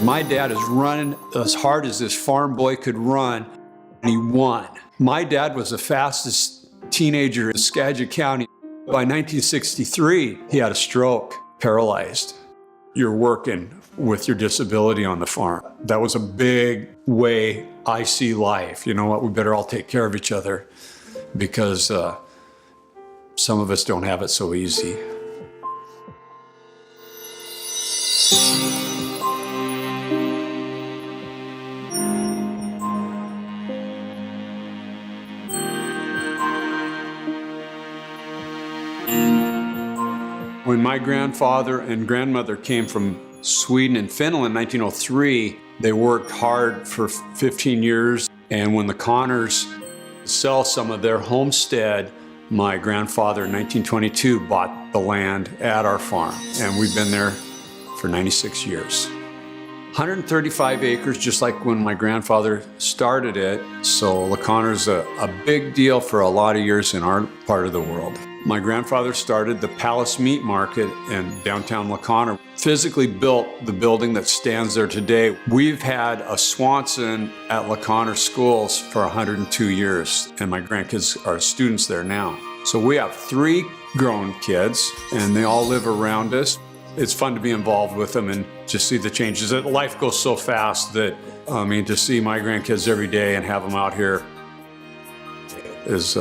My dad is running as hard as this farm boy could run, and he won. My dad was the fastest teenager in Skagit County. By 1963, he had a stroke, paralyzed. You're working with your disability on the farm. That was a big way I see life. You know what, we better all take care of each other because some of us don't have it so easy. When my grandfather and grandmother came from Sweden and Finland in 1903, they worked hard for 15 years. And when the Connors sell some of their homestead, my grandfather in 1922 bought the land at our farm. And we've been there for 96 years. 135 acres, just like when my grandfather started it. So La Connor's a big deal for a lot of years in our part of the world. My grandfather started the Palace Meat Market in downtown La Connor, physically built the building that stands there today. We've had a Swanson at La Connor schools for 102 years, and my grandkids are students there now. So we have 3 grown kids, and they all live around us. It's fun to be involved with them and just see the changes. Life goes so fast that, to see my grandkids every day and have them out here is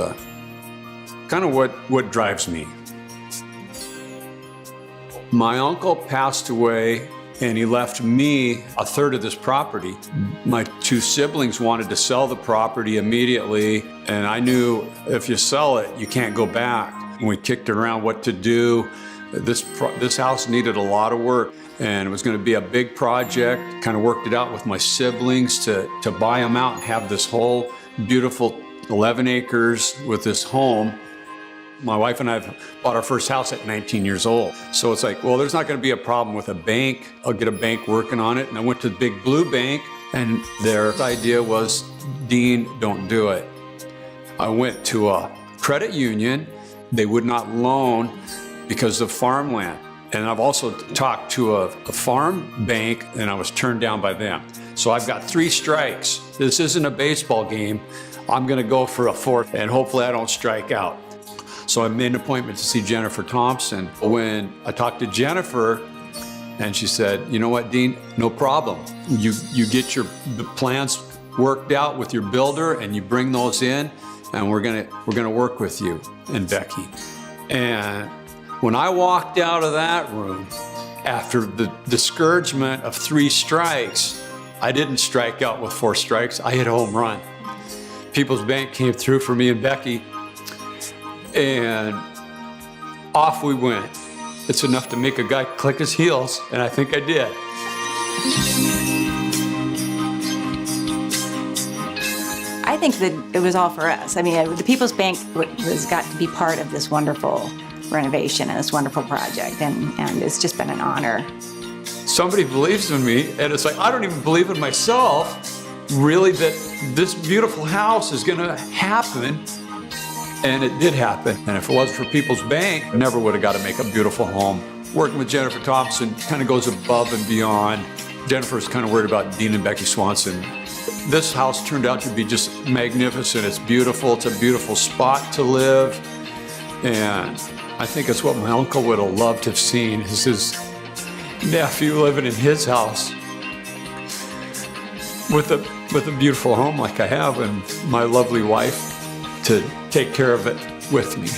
kind of what drives me. My uncle passed away and he left me a third of this property. My 2 siblings wanted to sell the property immediately, and I knew if you sell it, you can't go back. And we kicked around what to do. This house needed a lot of work, and it was going to be a big project. Kind of worked it out with my siblings to buy them out and have this whole beautiful 11 acres with this home. My wife and I bought our first house at 19 years old. So it's like, well, there's not going to be a problem with a bank. I'll get a bank working on it. And I went to the big blue bank, and their idea was, Dean, don't do it. I went to a credit union. They would not loan because of farmland. And I've also talked to a farm bank, and I was turned down by them. So I've got 3 strikes. This isn't a baseball game. I'm going to go for a 4th, and hopefully I don't strike out. So I made an appointment to see Jennifer Thompson. When I talked to Jennifer, and she said, you know what, Dean, no problem. You get your plans worked out with your builder, and you bring those in, and we're gonna work with you and Becky. And when I walked out of that room, after the discouragement of 3 strikes, I didn't strike out with 4 strikes. I hit a home run. People's Bank came through for me and Becky, and off we went. It's enough to make a guy click his heels, and I think I did. I think that it was all for us. The People's Bank has got to be part of this wonderful renovation and this wonderful project, and it's just been an honor. Somebody believes in me, and it's like, I don't even believe in myself, really, that this beautiful house is gonna happen. And it did happen. And if it wasn't for People's Bank, I never would have got to make a beautiful home. Working with Jennifer Thompson kind of goes above and beyond. Jennifer's kind of worried about Dean and Becky Swanson. This house turned out to be just magnificent. It's beautiful. It's a beautiful spot to live. And I think it's what my uncle would have loved to have seen, is his nephew living in his house with a beautiful home like I have, and my lovely wife to take care of it with me.